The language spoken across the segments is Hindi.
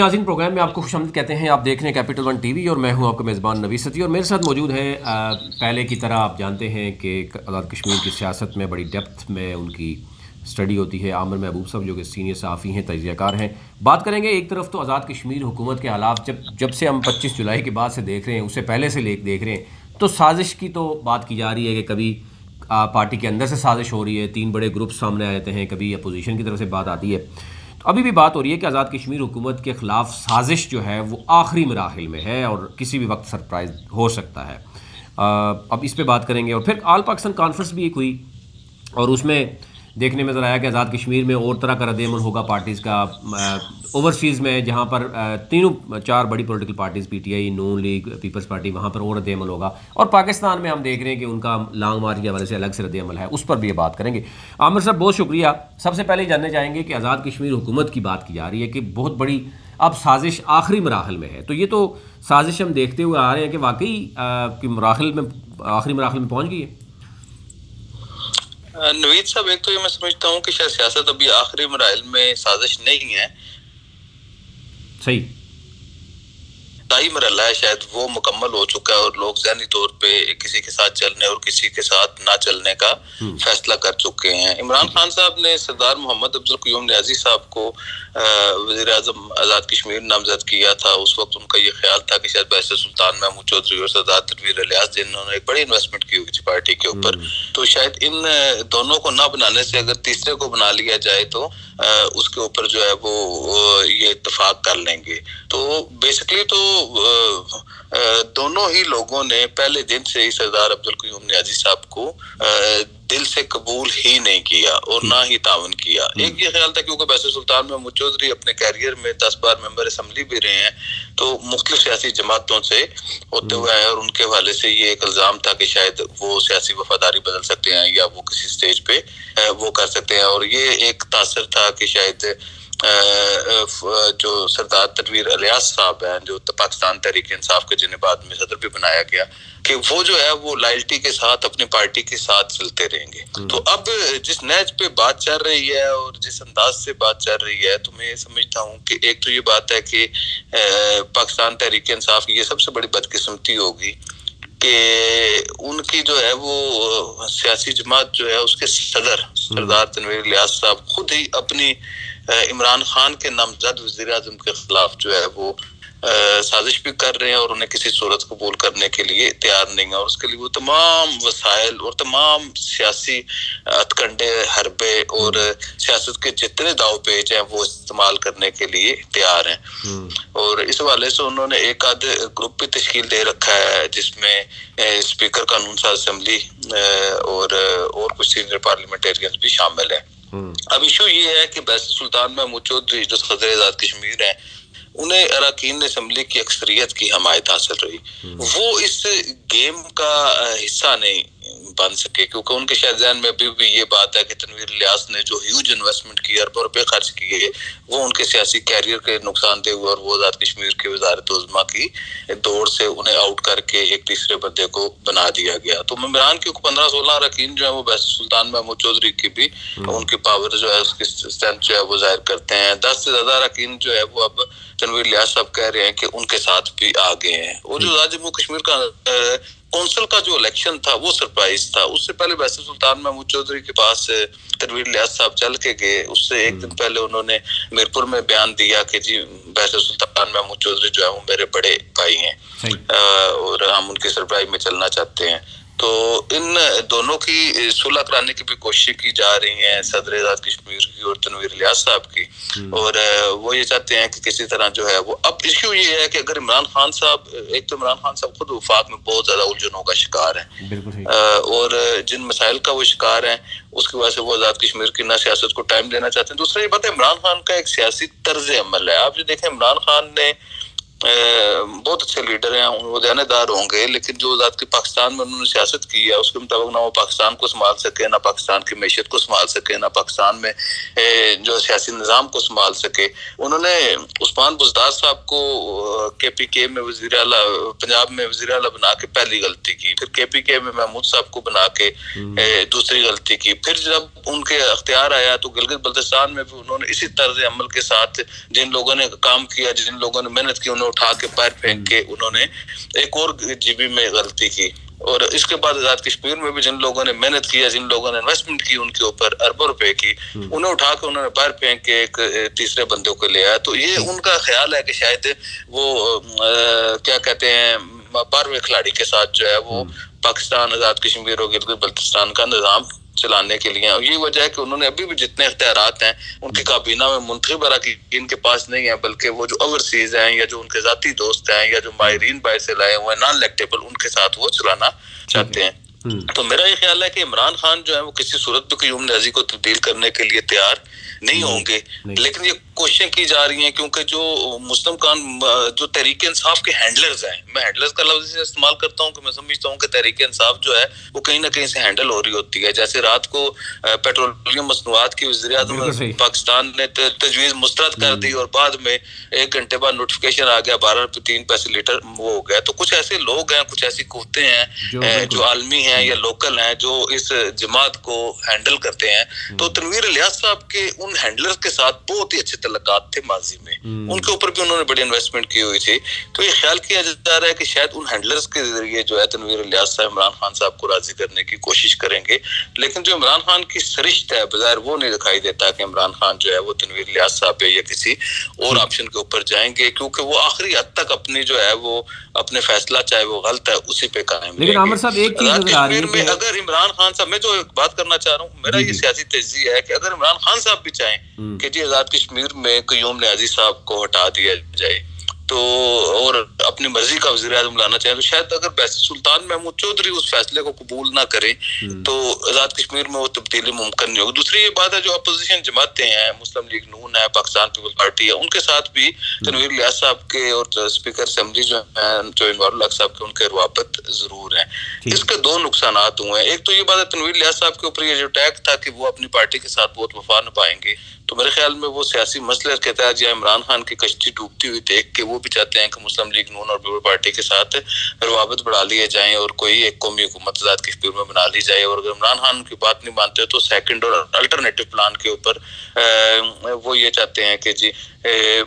नाज़रीन, प्रोग्राम में आपको खुशामदीद कहते हैं। आप देख रहे हैं कैपिटल वन टीवी और मैं हूं आपका मेज़बान नवीद सती। और मेरे साथ मौजूद है पहले की तरह आप जानते हैं कि आज़ाद कश्मीर की सियासत में बड़ी डेप्थ में उनकी स्टडी होती है आमिर महबूब साहब, जो कि सीनियर सहाफ़ी हैं, तजज़ियाकार हैं। बात करेंगे एक तरफ तो आज़ाद कश्मीर हुकूमत के हालात जब से हम 25 जुलाई के बाद से देख रहे हैं, उससे पहले से देख रहे हैं, तो साजिश की तो बात की जा रही है कि कभी पार्टी के अंदर से साजिश हो रही है, 3 बड़े ग्रुप सामने आ जाते हैं, कभी अपोजिशन की तरफ से बात आती है। तो अभी भी बात हो रही है कि आज़ाद कश्मीर हुकूमत के ख़िलाफ़ साजिश जो है वो आखिरी मराहिल में है और किसी भी वक्त सरप्राइज़ हो सकता है। अब इस पे बात करेंगे। और फिर आल पाकिस्तान कॉन्फ्रेंस भी एक हुई और उसमें देखने में ज़रा आया कि आज़ाद कश्मीर में और तरह का रद्द-ए-अमल होगा पार्टीज़ का। ओवरसीज़ में जहाँ पर तीनों 4 बड़ी पॉलिटिकल पार्टीज़ पीटीआई, नून लीग, पीपल्स पार्टी, वहाँ पर और रद्द-ए-अमल होगा। और पाकिस्तान में हम देख रहे हैं कि उनका लॉन्ग मार्च के हवाले से अलग से रद्द-ए-अमल है, उस पर भी ये बात करेंगे। आमिर साहब, बहुत शुक्रिया। सबसे पहले जानना चाहेंगे कि आज़ाद कश्मीर हुकूमत की बात की जा रही है कि बहुत बड़ी अब साजिश आखिरी मराहल में है, तो ये तो साजिश हम देखते हुए आ रहे हैं कि वाकई कि मराहल में आखिरी मराहल में पहुँच गई है। नवीद साहब, एक तो ये मैं समझता हूँ कि शायद सियासत अभी आखिरी मराइल में साजिश नहीं है, सही ताई मरहला है, शायद वो मुकम्मल हो चुका है और लोग ज़हनी तौर पे किसी के साथ चलने और किसी के साथ ना चलने का फैसला कर चुके हैं। इमरान खान साहब ने सरदार मोहम्मद अफजल क़य्यूम नियाज़ी साहब को वज़ीर आज़म आज़ाद कश्मीर नामज़द किया था। उस वक्त उनका ये ख्याल था कि शायद बैरिस्टर सुल्तान महमूद चौधरी और सरदार तनवीर इलियास, जिन्होंने एक बड़ी इन्वेस्टमेंट की हुई थी पार्टी के ऊपर, तो शायद इन दोनों को ना बनाने से अगर तीसरे को बना लिया जाए तो उसके ऊपर जो है वो ये इत्तेफाक कर लेंगे। तो बेसिकली तो दोनों ही लोगों ने पहले दिन से ही सरदार अब्दुल क़य्यूम नियाज़ी साहब को दिल से कबूल ही नहीं किया और ना ही तावन किया। एक ये ख्याल था क्योंकि बैरिस्टर सुल्तान महमूद चौधरी अपने कैरियर में 10 बार मेंबर असम्बली भी रहे हैं, तो मुख्तलिफ सियासी जमातों से होते हुए आए और उनके हवाले से ये एक इल्ज़ाम था कि शायद वो सियासी वफादारी बदल सकते हैं या वो किसी स्टेज पे वो कर सकते हैं। और ये एक तासर था कि शायद जो सरदार तनवीर इलियास साहब हैं, जो पाकिस्तान तहरीक इंसाफ के जिन्हें बाद में सदर भी बनाया गया, कि वो जो है वो लॉयल्टी के साथ अपनी पार्टी के साथ चलते रहेंगे। तो अब जिस नहज पे बात चल रही है और जिस अंदाज से बात चल रही है, तो मैं समझता हूँ कि एक तो ये बात है कि पाकिस्तान तहरीक इंसाफ की ये सबसे बड़ी बदकिस्मती होगी कि उनकी जो है वो सियासी जमात जो है उसके सदर सरदार तनवीर इलियास साहब खुद ही अपनी इमरान खान के नामजद वज़ीर आज़म के खिलाफ जो है वो साजिश भी कर रहे हैं और उन्हें किसी सूरत कबूल करने के लिए तैयार नहीं है। और उसके लिए वो तमाम वसाइल और तमाम सियासी हथकंडे, हरबे और सियासत के जितने दाव पेच हैं वो इस्तेमाल करने के लिए तैयार हैं। और इस हवाले से उन्होंने एक आध ग्रुप भी तश्कील दे रखा है जिसमें स्पीकर कानून साज असेंबली और कुछ सीनियर पार्लियामेंटेरियंस भी शामिल हैं। अब इशू ये है कि बैरिस्टर सुल्तान महमूद चौधरी जो सदर आज़ाद कश्मीर हैं, उन्हें अरकान असम्बली की अक्सरियत की हमायत हासिल रही। वो इस गेम का हिस्सा नहीं बन सके क्योंकि उनके शायद ज़हन में अभी भी ये बात है कि तनवीर इलियास ने जो ह्यूज इन्वेस्टमेंट की, अरबों रुपए खर्च किए, वो उनके सियासी कैरियर के नुकसानदेह हुए और वो आज़ाद कश्मीर के वज़ारत उज़्मा की दौड़ से उन्हें आउट करके एक तीसरे बंदे को बना दिया गया। तो इमरान के 15-16 अरकान जो है वो बैरिस्टर सुल्तान महमूद चौधरी की भी उनकी पावर जो है, उसकी स्ट्रेंथ जो है वो जाहिर करते हैं। 10 से ज़्यादा अरकान जो है वो अब तनवीर इलियास साहब कह रहे हैं कि उनके साथ भी आ गए हैं। और जो जम्मू कश्मीर का कौंसिल का जो इलेक्शन था वो सरप्राइज था। उससे पहले बैरिस्टर सुल्तान महमूद चौधरी के पास तनवीर इलियास साहब चल के गए। उससे एक दिन पहले उन्होंने मीरपुर में बयान दिया कि जी बैरिस्टर सुल्तान महमूद चौधरी जो है वो मेरे बड़े भाई हैं और हम उनकी सरबराही में चलना चाहते हैं। तो इन दोनों की सुलह कराने की भी कोशिश की जा रही है, सदर आज़ाद कश्मीर की और तनवीर इलियास साहब की। और वो ये चाहते हैं कि किसी तरह जो है वो, अब इश्यू ये है कि अगर इमरान खान साहब, एक तो इमरान खान साहब खुद वफाक में बहुत ज्यादा उलझनों का शिकार है और जिन मसाइल का वो शिकार है उसकी वजह से वो आज़ाद कश्मीर की ना सियासत को टाइम देना चाहते हैं। दूसरा ये बात है, इमरान खान का एक सियासी तर्ज अमल है। आप जो देखें, इमरान खान ने बहुत अच्छे लीडर हैं, वो देनेदार होंगे, लेकिन जो आज़ाद की पाकिस्तान में उन्होंने सियासत की है उसके मुताबिक ना वो पाकिस्तान को संभाल सके, ना पाकिस्तान की मैशत को संभाल सके, ना पाकिस्तान में जो सियासी निज़ाम को संभाल सके। उन्होंने उस्मान बुज़दार साहब को KPK में वज़ीर आला, पंजाब में वज़ीर आला बना के पहली गलती की, फिर KPK में महमूद साहब को बना के दूसरी गलती की, फिर जब उनके अख्तियार आया तो गिलगित बल्तिस्तान में भी उन्होंने इसी तर्ज अमल के साथ जिन लोगों ने काम किया, जिन लोगों ने मेहनत की, उन्हें उठा के पैर फेंक के उन्होंने एक और GB में गलती की। और इसके बाद आज़ाद कश्मीर में भी जिन लोगों ने मेहनत किया, जिन लोगों ने इन्वेस्टमेंट की उनके ऊपर अरबों रुपए की, उन्हें उठा के उन्होंने पैर फेंक के एक तीसरे बंदे को ले आया। तो ये उनका ख्याल है कि शायद वो क्या कहते हैं, 12वें खिलाड़ी के साथ जो है वो पाकिस्तान, आज़ाद कश्मीर और गिलगित बल्तिस्तान का निज़ाम चलाने के लिए। और ये वजह है कि उन्होंने अभी भी जितने इख्तियारात हैं उनकी काबीना में मुंतखब की इनके पास नहीं है, बल्कि वो जो ओवरसीज हैं या जो उनके जाती दोस्त हैं या जो माहिरीन बाहर से लाए हुए नॉन इलेक्टेबल, उनके साथ वो चलाना चाहते हैं। तो मेरा ये ख्याल है कि इमरान खान जो है वो किसी सूरत में क़याम न्याज़ी को तब्दील करने के लिए तैयार नहीं होंगे, लेकिन ये कोशिशें की जा रही हैं क्योंकि जो मुस्लिम खान जो तहरीक इंसाफ के हैंडलर्स हैं, मैं हैंडलर्स का लफ्ज़ इस्तेमाल करता हूँ कि मैं समझता हूँ कि तहरीक इंसाफ जो है वो कहीं ना कहीं से हैंडल हो रही होती है। जैसे रात को पेट्रोलियम मसनूआत की वज़ीर-ए-आज़म पाकिस्तान ने तजवीज़ मुस्तरद कर दी और बाद में 1 घंटे बाद नोटिफिकेशन आ गया 12 रुपये 3 पैसे लीटर वो हो गया। तो कुछ ऐसे लोग हैं, कुछ ऐसी कुव्वतें हैं जो आलमी हैं या लोकल हैं जो इस जमात को हैंडल करते हैं। तो तनवीर इलियास साहब के उन हैंडलर्स के साथ बहुत ही अच्छे तल्लुकात थे माजी में, उनके ऊपर भी उन्होंने बड़ी इन्वेस्टमेंट की हुई थी। तो ये ख्याल किया जा रहा है कि शायद उन हैंडलर्स के जरिए जो है तनवीर इलियास साहब इमरान खान साहब को राजी करने की कोशिश करेंगे, लेकिन जो इमरान खान की सरिश्त है बज़ाहिर वो नहीं दिखाई देता कि इमरान खान जो है वो तनवीर इलियास साहब पे या किसी और ऑप्शन के ऊपर जाएंगे, क्योंकि वो आखिरी हद तक अपनी जो है वो अपने फैसला चाहे वो गलत है उसी पे कायम। लेकिन आमिर साहब एक चीज नजर आ रही है कि अगर इमरान खान साहब, मैं जो बात करना चाह रहा हूँ, मेरा ये सियासी तज्ज़िया है कि अगर इमरान खान साहब भी चाहें कि जी आज़ाद कश्मीर में क़याम न्याज़ी साहब को हटा दिया जाए तो और अपनी मर्जी का वज़ीर-ए-आज़म लाना चाहें, तो शायद अगर बैसित सुल्तान महमूद चौधरी उस फैसले को कबूल ना करें तो आज़ाद कश्मीर में वो तब्दीली मुमकिन नहीं होगी। दूसरी ये बात है जो अपोजिशन जमातें हैं, मुस्लिम लीग नून है, पाकिस्तान पीपल्स पार्टी है, उनके साथ भी तनवीर इलियास साहब के और स्पीकर असेंबली जो इनवारुल हक साहब के उनके रवाबत जरूर हैं। इसके दो नुकसान हुए हैं। एक तो ये बात है तनवीर इलियास साहब के ऊपर ये जो टैग था कि वो अपनी पार्टी के साथ बहुत वफा निभाएंगे, तो मेरे ख्याल में वो सियासी मसले के तहत या इमरान खान की कश्ती डूबती हुई देख के वो भी चाहते हैं कि मुस्लिम लीग नून और पीपल पार्टी के साथ रवाबत बढ़ा लिए जाएं और कोई एक कौमी हुकूमत आज़ाद कश्मीर में बना ली जाए। और अगर इमरान खान की बात नहीं मानते तो सेकंड और अल्टरनेटिव प्लान के ऊपर वो ये चाहते हैं कि जी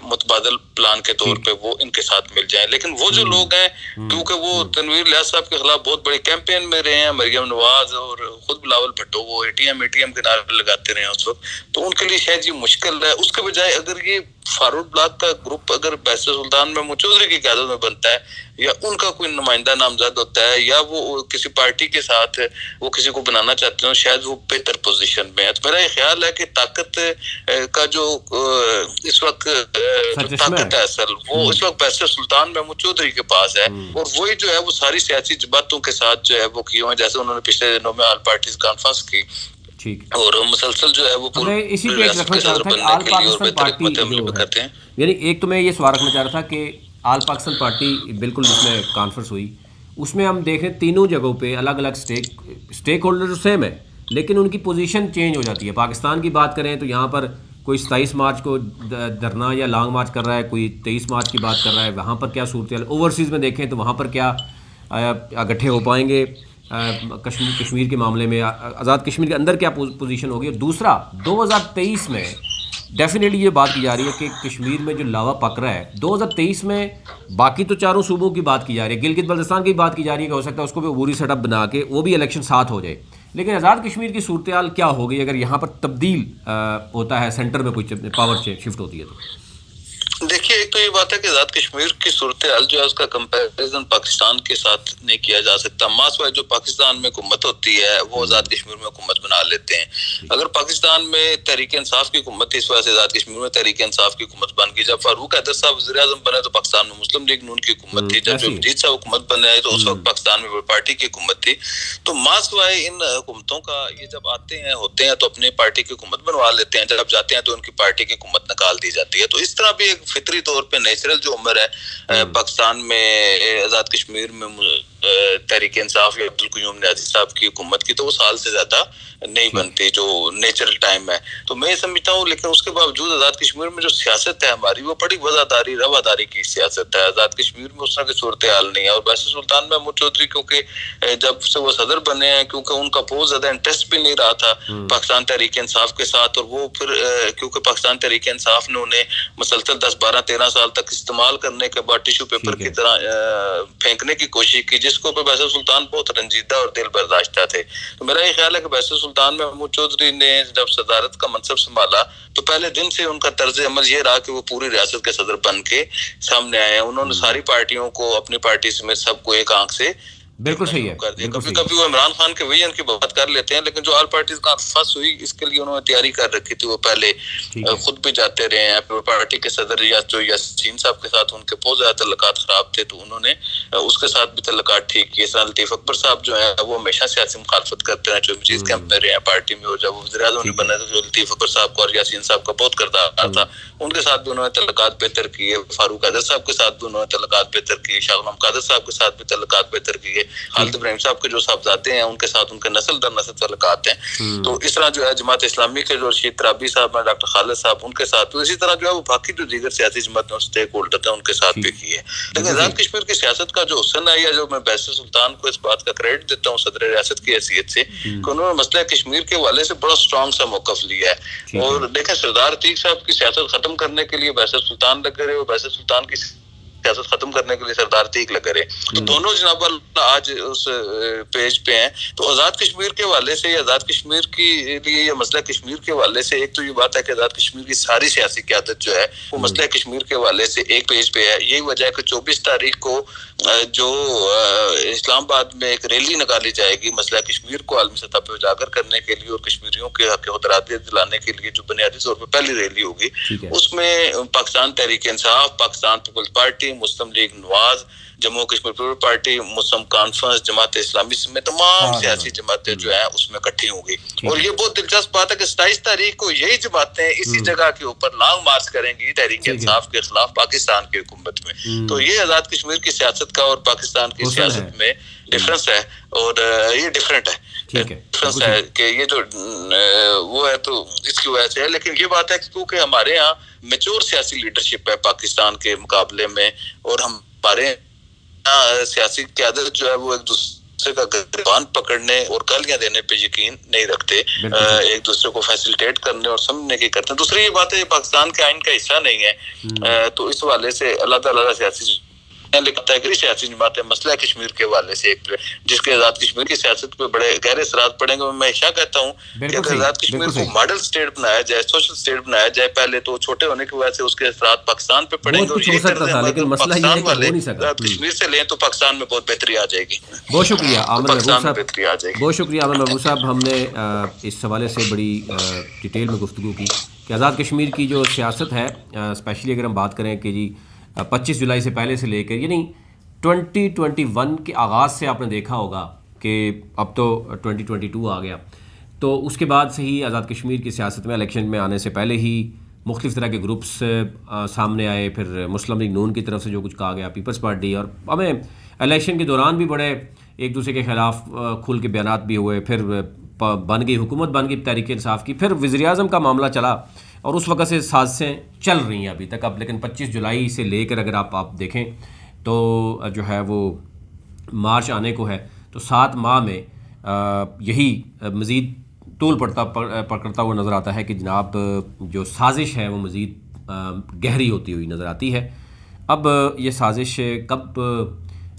मुतबादल प्लान के तौर पे वो इनके साथ मिल जाएं। लेकिन वो जो लोग हैं, क्योंकि वो तनवीर इलियास साहब के खिलाफ बहुत बड़े कैंपेन में रहे हैं, मरियम नवाज और खुद बिलावल भुट्टो वो एटीएम के नारे लगाते रहे उस वक्त, तो उनके लिए शायद ये मुश्किल है। उसके बजाय अगर ये फारूक ब्लॉक का ग्रुप अगर बैसित सुल्तान महमूद चौधरी की क़यादत में बनता है या उनका कोई नुमाइंदा नामजद होता है या वो किसी पार्टी के साथ वो किसी को बनाना चाहते हो, शायद वो बेहतर पोजीशन में है। तो मेरा ये ख्याल है कि ताकत का जो इस वक्त जो ताकत है असल वो इस वक्त बैसित सुल्तान महमूद चौधरी के पास है, और वही जो है वो सारी सियासी जमातों के साथ जो है वो किए हुए, जैसे उन्होंने पिछले दिनों में ऑल पार्टीज कॉन्फ्रेंस की और मुसलसल जो है वो इसी पे रखना चाह रहा था कि आल पाकिस्तान पार्टी जो करते हैं, यानी एक तो मैं ये सवाल रखना चाह रहा था कि आल पाकिस्तान पार्टी बिल्कुल जिसमें कॉन्फ्रेंस हुई उसमें हम देख रहे हैं तीनों जगहों पे अलग अलग स्टेक होल्डर सेम है, लेकिन उनकी पोजीशन चेंज हो जाती है। पाकिस्तान की बात करें तो यहाँ पर कोई 27 मार्च को धरना या लॉन्ग मार्च कर रहा है, कोई 23 मार्च की बात कर रहा है, वहाँ पर क्या सूरत है। ओवरसीज़ में देखें तो वहाँ पर क्या इकट्ठे हो पाएंगे कश्मीर के मामले में, आज़ाद कश्मीर के अंदर क्या पोजीशन होगी। और दूसरा 2023 में डेफिनेटली ये बात की जा रही है कि कश्मीर में जो लावा पक रहा है 2023 में, बाकी तो चारों सूबों की बात की जा रही है, गिलगित बल्तिस्तान की बात की जा रही है कि हो सकता है उसको भी अबूरी सेटअप बना के वो भी इलेक्शन साथ हो जाए, लेकिन आज़ाद कश्मीर की सूरत हाल क्या होगी अगर यहाँ पर तब्दील होता है, सेंटर में कोई पावर शिफ्ट होती है तो। देखिए, एक तो ये बात है कि आज़ाद कश्मीर की सूरत हाल जो है उसका कंपैरिजन पाकिस्तान के साथ नहीं किया जा सकता। मासवाए जो पाकिस्तान में हुकूमत होती है वो आज़ाद कश्मीर में हुकूमत बना लेते हैं। अगर पाकिस्तान में तहरीक इंसाफ की हुकूमत थी, इस वजह से आज़ाद कश्मीर में तहरीक इंसाफ की हुकूमत बन गई। जब फारूक हैदर साहब वज़ीर-ए-आज़म बने तो पाकिस्तान में मुस्लिम लीग नून की हुकूमत थी। जब मजीद साहब हुकूमत बने तो उस वक्त पाकिस्तान में पार्टी की हुकूमत थी। तो मासवाए इन हुकूमतों का ये जब आते हैं होते हैं तो अपनी पार्टी की हुकूमत बनवा लेते हैं, जब जाते हैं तो उनकी पार्टी की हुकूमत निकाल दी जाती है। तो इस तरह भी एक फितरी तौर तौर पे नेचुरल जो उम्र है पाकिस्तान में आज़ाद कश्मीर में तहरीक इंसाफ या अब्दुल क़य्यूम नियाज़ी साहब की हुकूमत की, तो वो साल से ज़्यादा नहीं बनती जो नेचुरल टाइम है। तो मैं समझता हूँ, लेकिन उसके बावजूद आज़ाद कश्मीर में जो सियासत है हमारी, वो बड़ी वज़ादारी रवादारी की सियासत है। आज़ाद कश्मीर में उस तरह की सूरत हाल नहीं है। और बैसिर सुल्तान महमूद चौधरी क्योंकि जब से वो सदर बने हैं, क्योंकि उनका बहुत ज़्यादा इंटरेस्ट भी नहीं रहा था पाकिस्तान तहरीक इंसाफ के साथ, और वो फिर क्योंकि पाकिस्तान तहरीक इंसाफ ने उन्हें मुसलसल 10-12-13 साल तक इस्तेमाल करने के बाद टिश्यू पेपर की तरह फेंकने की कोशिश की, जिसको पे बैसिर सुल्तान बहुत रंजीदा और दिल बर्दाश्ता थे। तो मेरा ये ख्याल है कि बैसिर सुल्तान महमूद चौधरी ने जब सदारत का मनसब संभाला तो पहले दिन से उनका तर्ज अमल ये रहा कि वो पूरी रियासत के सदर बन के सामने आए हैं। उन्होंने सारी पार्टियों को, अपनी पार्टी में सबको एक आंख से बिल्कुल सही है। कभी कभी वो इमरान खान के विजन की बात कर लेते हैं, लेकिन जो ऑल पार्टीज का फंस हुई, इसके लिए उन्होंने तैयारी कर रखी थी। वो पहले खुद भी जाते रहे हैं, फिर पार्टी के सदर जो यासीन साहब के साथ उनके बहुत ज्यादा तल्लुकात खराब थे, तो उन्होंने उसके साथ भी तल्लुकात ठीक किए। लतीफ अकबर साहब जो है वो हमेशा सियासी मुखालफत करते हैं, जो मजीद कैंप में रहे हैं पार्टी में, और जब वज़ीर आज़म नहीं बने तो लतीफ अकबर साहब का और यासीन साहब का बहुत किरदार था, उनके साथ भी उन्होंने तल्लुकात बेहतर किए। फारूक हैदर साहब के साथ भी उन्होंने तल्लुकात बेहतर किए, शाह गुलाम कादर साहब के साथ भी तल्लुकात बेहतर किए, खालिद इब्राहिम साहब के जो साहबजादे हैं उनके साथ उनके नस्ल दर नस्ल तल्लुकात हैं। तो इस तरह जो है जमात इस्लामी के जो रशीद तराबी साहब हैं, डॉक्टर खालिद साहब, उनके साथ, तो इसी तरह जो है वो बाकी जो दीगर सियासी जमात और स्टेक होल्डर हैं उनके साथ भी किए। लेकिन आज़ाद कश्मीर की सियासत का जो हुस्न है, या जो मैं बैसिर सुल्तान को इस बात का क्रेडिट देता हूँ सदर रियासत की हैसियत से, कि उन्होंने मसला कश्मीर के हवाले से बड़ा स्ट्रॉन्ग सा मौक़िफ़ लिया है। और देखें, सरदार अतीक साहब की सियासत खत्म करने के लिए बैसिर सुल्तान लगे रहे, और बैसिर सुल्तान की सियासत खत्म करने के लिए सरदार अतीक लगे रहे। तो दोनों जनाब आज उस पेज पे हैं। तो आज़ाद कश्मीर के हवाले से, आज़ाद कश्मीर के लिए या मसला कश्मीर के हवाले से, एक तो ये बात है कि आज़ाद कश्मीर की सारी सियासी क़यादत जो है वो मसला कश्मीर के हवाले से एक पेज पे है। यही वजह है कि 24 तारीख को जो इस्लामाबाद में एक रैली निकाली जाएगी मसला कश्मीर को आलमी सतह पर उजागर करने के लिए और कश्मीरियों के हक खुदरादियत दिलाने के लिए, जो बुनियादी तौर पर पहली रैली होगी, उसमें Pakistan Tehreek Insaf, Pakistan Peoples Party, Muslim League Nawaz, Jammu Kashmir People Party, Muslim Conference, Jamaat Islami समेत तमाम सियासी जमातें जो है उसमें इकट्ठी होंगी। और ये बहुत दिलचस्प बात है कि 27 तारीख को यही जमातें इसी जगह के ऊपर लॉन्ग मार्च करेंगी तहरीक इंसाफ के खिलाफ पाकिस्तान की हुकूमत में। तो ये आज़ाद कश्मीर की सियासत का और पाकिस्तान की सियासत में डिफरेंस है, और ये डिफरेंट है, डिफरेंस है कि ये जो वो है तो इसकी वजह से है। लेकिन ये बात है क्योंकि हमारे यहाँ मैच्योर सियासी लीडरशिप है पाकिस्तान के मुकाबले में, और हमारे सियासी क़यादत जो है वो एक दूसरे का गिरबान पकड़ने और गालियां देने पे यकीन नहीं रखते, एक दूसरे को फैसिलिटेट करने और समझने की करते हैं। दूसरी ये बात है, ये पाकिस्तान के आइन का हिस्सा नहीं है, तो इस हवाले से अलग-अलग सियासी लिखता है कि सियासी जमातें मसला कश्मीर के हवाले से एक जिसके आज़ाद कश्मीर की सियासत पे बड़े गहरे असरात पड़ेंगे। मैं हमेशा कहता हूँ कि अगर आज़ाद कश्मीर को मॉडल स्टेट बनाया जाए, सोशल स्टेट बनाया जाए पहले, तो छोटे होने की वजह से उसके असरात पाकिस्तान पे पड़ेंगे, और यही पाकिस्तान वाले कश्मीर से लें तो पाकिस्तान में बहुत बेहतरी आ जाएगी। बहुत शुक्रिया आमिर महबूब साहब, बहुत शुक्रिया आमिर महबूब साहब। हमने इस हवाले से बड़ी डिटेल में गुफ्तगू की कि आज़ाद कश्मीर की जो सियासत है, स्पेशली अगर हम बात करें कि जी 25 जुलाई से पहले से लेकर यानी 2021 के आगाज़ से आपने देखा होगा कि अब तो 2022 आ गया, तो उसके बाद से ही आज़ाद कश्मीर की सियासत में इलेक्शन में आने से पहले ही मुख्तलिफ़ तरह के ग्रुप्स सामने आए, फिर मुस्लिम लीग नून की तरफ से जो कुछ कहा गया, पीपल्स पार्टी, और हमें इलेक्शन के दौरान भी बड़े एक दूसरे के ख़िलाफ़ खुल के बयानात भी हुए, फिर बन गई हुकूमत, बन गई तहरीक इंसाफ की, फिर वज़ीर आज़म का मामला चला, और उस वक़्त से साजिशें चल रही हैं अभी तक। अब लेकिन 25 जुलाई से लेकर अगर आप देखें तो जो है वो मार्च आने को है, तो 7 माह में यही मज़ीद तूल पकड़ता हुआ नज़र आता है कि जनाब जो साजिश है वो मज़ीद गहरी होती हुई नज़र आती है। अब ये साजिश कब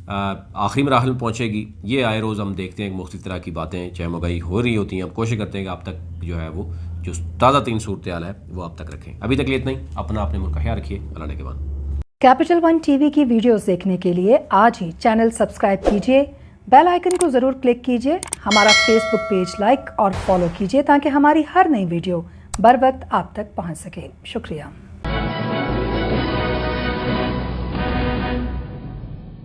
आखिरी मराहल में पहुँचेगी, ये आए रोज़ हम देखते हैं मुख्तलिफ़ तरह की बातें चहमगाई हो रही होती हैं। अब कोशिश करते हैं कि आप तक जो है वो जो ताज़ा तीन सूरत हाल है वो आप तक रखें। अभी तक लिए इतना ही। अपने मुल्क का ख्याल रखिए। अल्लाह ने के बाद। कैपिटल वन टीवी की वीडियोस देखने के लिए आज ही चैनल सब्सक्राइब कीजिए, बेल आइकन को ज़रूर क्लिक कीजिए, हमारा फेसबुक पेज लाइक और फॉलो कीजिए ताकि हमारी हर नई वीडियो बर वक्त आप तक पहुंच सके। शुक्रिया।